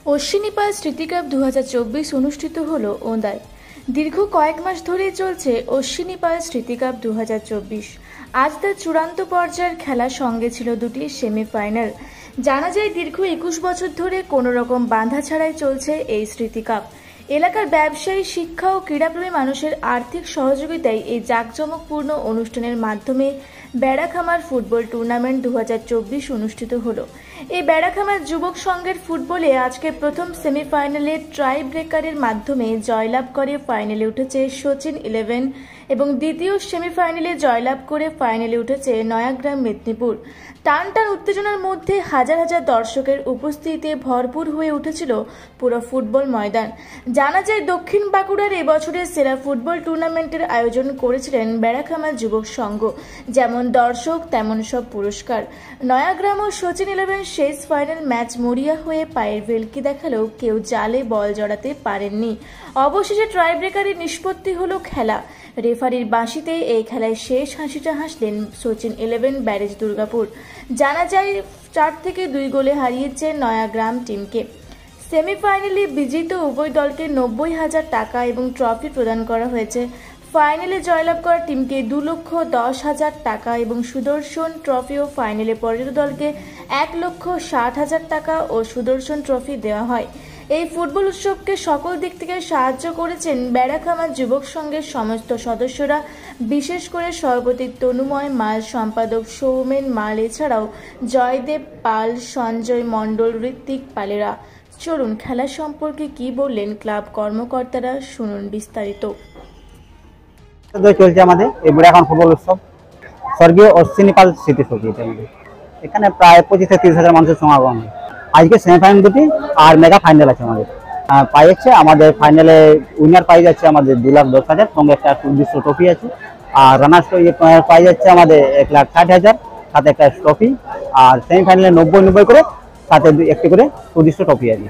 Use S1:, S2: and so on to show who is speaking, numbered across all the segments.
S1: অশ্বিনী পাল স্মৃতি কাপ 2024 অনুষ্ঠিত হলো ওন্দায়। দীর্ঘ কয়েক মাস ধরে চলছে অশ্বিনী পাল স্মৃতি কাপ 2024। আজ তার চূড়ান্ত পর্যায়ের খেলা, সঙ্গে ছিল দুটি সেমিফাইনাল। জানা যায় দীর্ঘ 21 বছর ধরে কোনো রকম বাঁধা ছাড়াই চলছে এই স্মৃতি কাপ। এলাকার ব্যবসায়ী, শিক্ষা ও ক্রীড়াপ্রেমী মানুষের আর্থিক সহযোগিতায় এই জাঁকজমকপূর্ণ অনুষ্ঠানের মাধ্যমে বেড়াখামার ফুটবল টুর্নামেন্ট 2024 অনুষ্ঠিত হলো। এই বেড়াখামার যুবক সংঘের ফুটবলে আজকে প্রথম সেমিফাইনালে ট্রাই ব্রেকারের মাধ্যমে জয়লাভ করে ফাইনালে উঠেছে সচিন 11 এবং দ্বিতীয় সেমিফাইনালে জয়লাভ করে ফাইনালে উঠেছে নয়াগ্রাম মেদিনীপুর। টান টান উত্তেজনার মধ্যে হাজার হাজার দর্শকের উপস্থিতিতে ভরপুর হয়ে উঠেছিল পুরো ফুটবল ময়দান। জানা যায় দক্ষিণ বাঁকুড়ার এবছরের সেরা ফুটবল টুর্নামেন্টের আয়োজন করেছিলেন বেড়াখামার যুবক সংঘ। যেমন দর্শক তেমন সব পুরস্কার। নয়াগ্রাম ও সচিন 11 শেষ ফাইনাল ম্যাচ মরিয়া হয়ে পায়ের ভেলকি দেখালেও কেউ জালে বল জড়াতে পারেননি। অবশেষে ট্রাই ব্রেকারে নিষ্পত্তি হলো খেলা। রেফারির বাঁশিতে এই খেলায় শেষ হাসিটা হাসলেন সচিন 11 ব্যারেজ দুর্গাপুর। জানা যায় 4-2 গোলে হারিয়েছে নয়াগ্রাম টিমকে। সেমিফাইনালে বিজয়ী উভয় দলকে 90,000 টাকা এবং ট্রফি প্রদান করা হয়েছে। ফাইনালে জয়লাভ করা টিমকে 2,10,000 টাকা এবং সুদর্শন ট্রফি ও ফাইনালে পরাজিত দলকে 1,60,000 টাকা ও সুদর্শন ট্রফি দেওয়া হয়। এই ফুটবল উৎসবকে সকল দিক থেকে সাহায্য করেছেন বেড়াখামার যুবক সংঘের সমস্ত সদস্যরা, বিশেষ করে সভাপতি তনুময় মাল, সম্পাদক সৌমেন মাল, এছাড়াও জয়দেব পাল, সঞ্জয় মণ্ডল, ঋত্বিক পালেরা। চলুন খেলা সম্পর্কে কি বললেন ক্লাব কর্মকর্তারা, শুনুন বিস্তারিত।
S2: চলছে আমাদের এই বেড়াখান ফুটবল উৎসব, স্বর্গীয় অশ্বিনী পাল স্মৃতি সমিতি। এখানে প্রায় 25-30,000 মানুষের সমাগম। আজকে সেমিফাইনাল দুটি আর মেগা ফাইনাল আছে আমাদের। প্রাইজ আছে আমাদের, ফাইনালে উইনার প্রাইজ আছে আমাদের 2,10,000, সঙ্গে একটা 200 ট্রফি আছে। আর রানার্স প্রাইজ আছে আমাদের 1,60,000, সাথে একটা ট্রফি। আর সেমিফাইনালে 90 করে, সাথে একটি করে 200 ট্রফি আছে।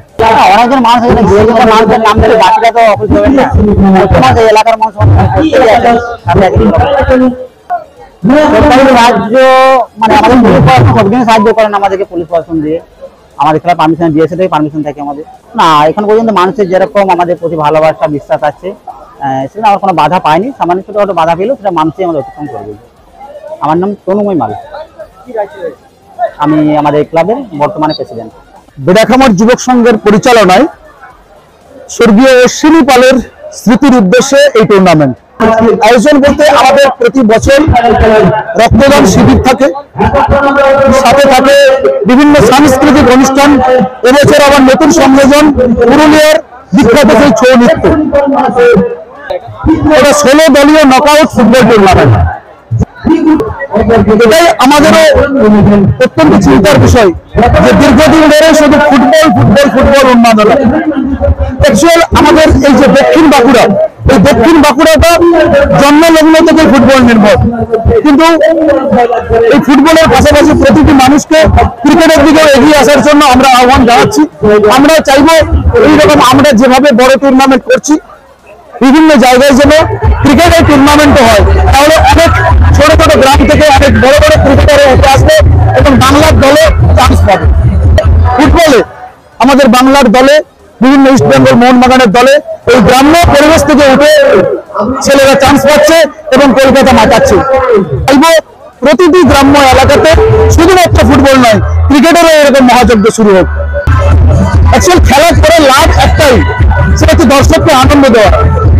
S2: অনেকজন মানুষ আছে, 2,000 মানুষের নাম দিলে বাকিটা তো অফিস হবে না। এলাকার মানুষ রাজ্য মানে আমাদের পুলিশ প্রশাসন সবদিন সাহায্য করেন আমাদেরকে। পুলিশ প্রশাসন দিয়ে আমাদের খেলা পারমিশন দিয়েছে, থেকে পারমিশন থাকে আমাদের। না, এখন পর্যন্ত মানুষের যেরকম আমাদের প্রতি ভালোবাসা, বিশ্বাস আছে, সেটা আমার কোনো বাধা পায়নি। সামান্য ছোটো বাধা পেলেও সেটা মানুষই আমাদের অতিক্রম করবে। আমার নাম তনুময় মাল, আমি আমাদের ক্লাবের বর্তমানে প্রেসিডেন্ট।
S3: বেড়াখামার যুবক সংঘের পরিচালনায় স্বর্গীয় অশ্বিনী পালের স্মৃতির উদ্দেশ্যে এই টুর্নামেন্ট আয়োজন বলতে আমাদের প্রতি বছর রক্তদান শিবির থাকে, সাথে থাকে বিভিন্ন সাংস্কৃতিক অনুষ্ঠান। এবছর আবার নতুন সংযোজন পুরুলিয়ার বিখ্যাত সেই ছৌ নৃত্য। এটা 16 দলীয় নকআউট ফুটবল টুর্নামেন্ট। এটাই আমাদেরও অত্যন্ত চিন্তার বিষয় যে দীর্ঘদিন ধরে শুধু ফুটবল ফুটবল ফুটবল উন্নয়ন। অ্যাকচুয়াল আমাদের এই যে দক্ষিণ বাঁকুড়া, এই দক্ষিণ বাঁকুড়াটা জন্মলগ্ন থেকে ফুটবল নির্ভর, কিন্তু এই ফুটবলের পাশাপাশি প্রতিটি মানুষকে ক্রিকেটের দিকে এগিয়ে আসার জন্য আমরা আহ্বান জানাচ্ছি। আমরা চাইবো এইরকম আমরা যেভাবে বড় টুর্নামেন্ট করছি, বিভিন্ন জায়গায় যেন ক্রিকেটের টুর্নামেন্টও হয়, তাহলে অনেক ছোট ছোট গ্রাম থেকে অনেক বড় বড় ক্রিকেটার উঠে আসবে এবং বাংলার দলে চান্স পাবে। ফুটবলে আমাদের বাংলার দলে, বিভিন্ন ইস্ট বেঙ্গল মোহনবাগানের দলে এই গ্রাম্য পরিবেশ থেকে উঠে ছেলেরা চান্স পাচ্ছে এবং কলকাতা মাতাচ্ছে। চাইব প্রতিটি গ্রাম্য এলাকাতে শুধুমাত্র ফুটবল নয়, ক্রিকেটেরও এরকম মহাযজ্ঞ শুরু হোক। অ্যাকচুয়াল খেলার পরে লাভ একটাই, সেটা হচ্ছে দর্শককে আনন্দ দেওয়া,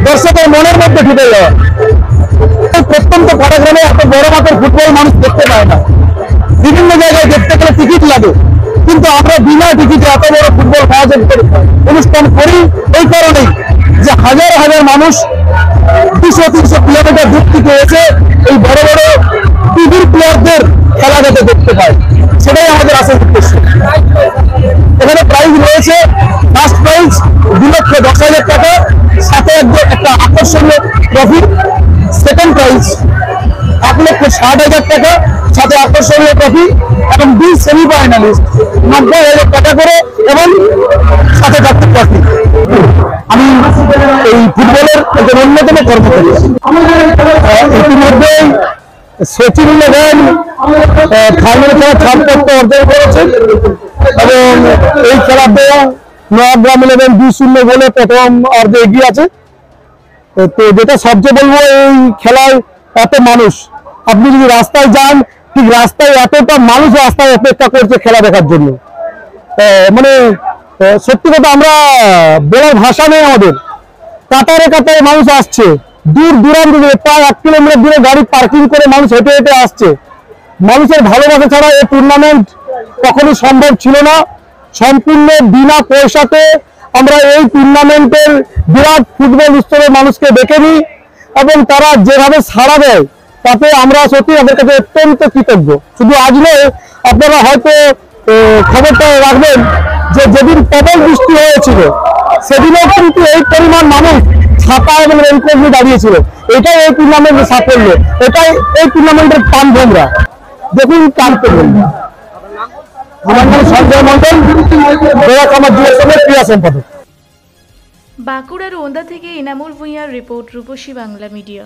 S3: দর্শকের মনের মধ্যে ঢুকে যাওয়া। প্রত্যন্ত পাড়াগ্রামে এত বড় মাপের ফুটবল মানুষ দেখতে পায় না। বিভিন্ন জায়গায় দেখতে গেলে টিকিট লাগে, কিন্তু আমরা বিনা টিকিটে এত বড় ফুটবল মহাযজ্ঞ অনুষ্ঠান করি এই কারণেই যে হাজার হাজার মানুষ 200-300 কিলোমিটার দূর থেকে এসে এই বড় বড় টিভির প্লেয়ারদের খেলা যাতে দেখতে পায়, সেটাই আমাদের আসল উদ্দেশ্য। এখানে প্রাইজ রয়েছে, ফার্স্ট প্রাইজ 2,10,000 টাকা, সাথে একটা আকর্ষণীয় ট্রফি। সেকেন্ড প্রাইজ 1,60,000 টাকা, সাথে আকর্ষণীয় ট্রফি এবং 2 সেমিফাইনালিস্ট 90,000 টাকা করে এবং সাথে থাকতে ট্রফি। আমি এই ফুটবলের একজন অন্যতম কর্মচারী। ইতিমধ্যেই সচিন 11 ফাইনাল খেলা 3 পত্র অর্জন করেছে এবং এই খেলাতে নয়াগ্রাম 11 2-0 গোলে প্রথম অর্ধে এগিয়ে আছে। তো যেটা সবচেয়ে বলবো, এই খেলায় এত মানুষ, আপনি যদি রাস্তায় যান, ঠিক রাস্তায় এতটা মানুষ রাস্তায় অপেক্ষা করছে খেলা দেখার জন্য। মানে সত্যি কথা, আমরা বলার ভাষা নেই আমাদের। কাতারে কাতারে মানুষ আসছে, দূর দূরান্ত থেকে প্রায় 1 কিলোমিটার দূরে গাড়ি পার্কিং করে মানুষ হেঁটে হেঁটে আসছে। মানুষের ভালোবাসা ছাড়া এই টুর্নামেন্ট কখনো সম্ভব ছিল না। সম্পূর্ণ বিনা পয়সাতে আমরা এই টুর্নামেন্টের বিরাট ফুটবল স্তরে মানুষকে ডেকে নিই এবং তারা যেভাবে সাড়া দেয় তাতে আমরা সত্যি আমাদের কাছে অত্যন্ত কৃতজ্ঞ। শুধু আজ নয়, আপনারা হয়তো খবরটা রাখবেন যে যেদিন প্রবল বৃষ্টি হয়েছিল সেদিনও কিন্তু এই পরিমাণ মানুষ ছাতা এবং রেনকোট নিয়ে দাঁড়িয়েছিল। এটাই এই টুর্নামেন্টের সাফল্য, এটাই এই টুর্নামেন্টের প্রাণভোমরা। দেখুন কাম করবেন। আমার নাম সঞ্জয় মন্ডল, আমার যুব সংঘের ক্রীড়া সম্পাদক।
S1: বাঁকুড়ার ওন্দা থেকে ইনামুল ভূঁইয়ার রিপোর্ট, রূপসী বাংলা মিডিয়া।